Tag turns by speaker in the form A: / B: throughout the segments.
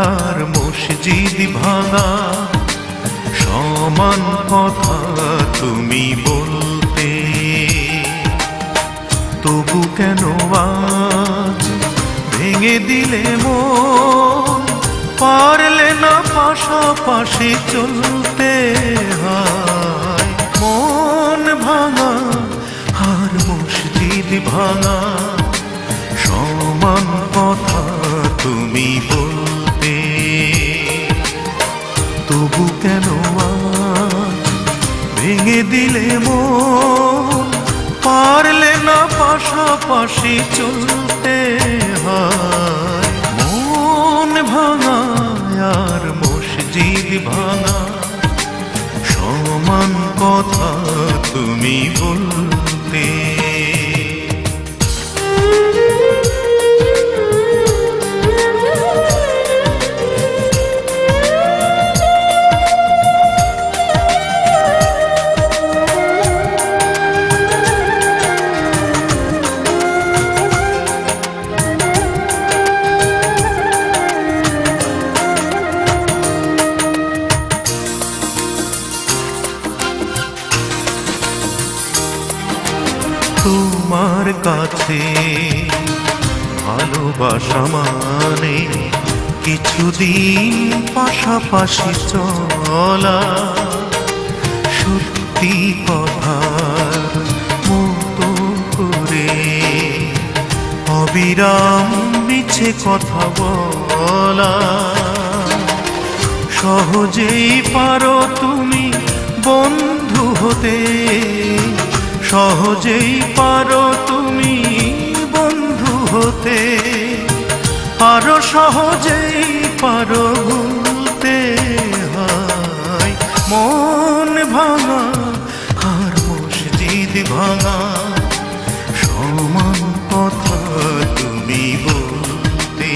A: আর মসজিদ ভাঙা সমান কথা তুমি বলতে, তবু কেন আজ ভেঙে দিলে মন, পারলে না পাশাপাশি চলতে। হায় মন ভাঙা আর মসজিদ ভাঙা সমান কথা তুমি বলতে, তবু কেন আজ ভেঙে দিলে মন, পারলে না পাশাপাশি চলতে। হয় মন ভাঙা আর মসজিদ ভাঙা সমান কথা তুমি বলতে। তোমার কাছে ভালোবাসা মানে কিছুদিন পাশাপাশি চলা, সত্যি কথার মতো করে অবিরাম মিছে কথা বলা। সহজেই পারো তুমি বন্ধু হতে, সহজেই পারো তুমি বন্ধু হতে, আরো সহজেই পারো ভুলতে। হয় মন ভাঙা আর মসজিদ ভাঙা সমান কথা তুমি বলতে।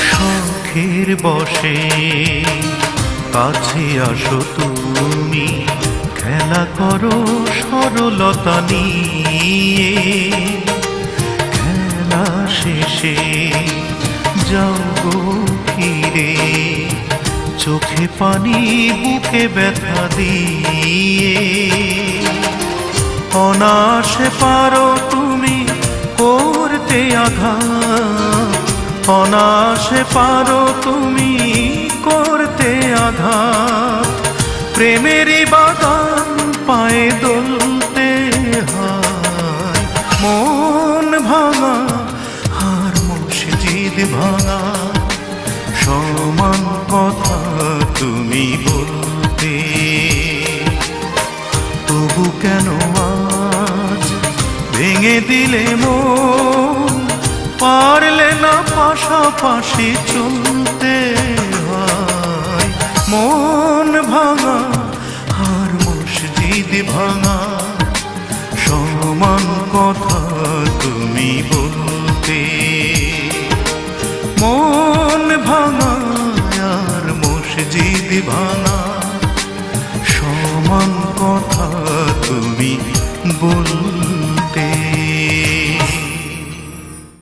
A: শখের বসে কাছে আসো তুমি, খেলা করো সরলতা নিয়ে। খেলা শেষে যাও গো ফিরে, চোখে পানি বুকে ব্যথা দিয়ে। অনায়াসে পারো তুমি করতে আঘাত, অনায়াসে পারো তুমি করতে আঘাত। প্রেমেরই বাগান পায়ে দোলতে। হয় মন ভাঙা আর মসজিদ ভাঙা সমান কথা তুমি বলতে, তবু কেন আজ ভেঙে দিলে মন, পারলে না পাশাপাশি চলতে। হয় মন ভাঙা আর মসজিদ ভাঙা সমান কথা তুমি বলতে। মন ভাঙা আর মসজিদ ভাঙা সমান কথা তুমি বলতে।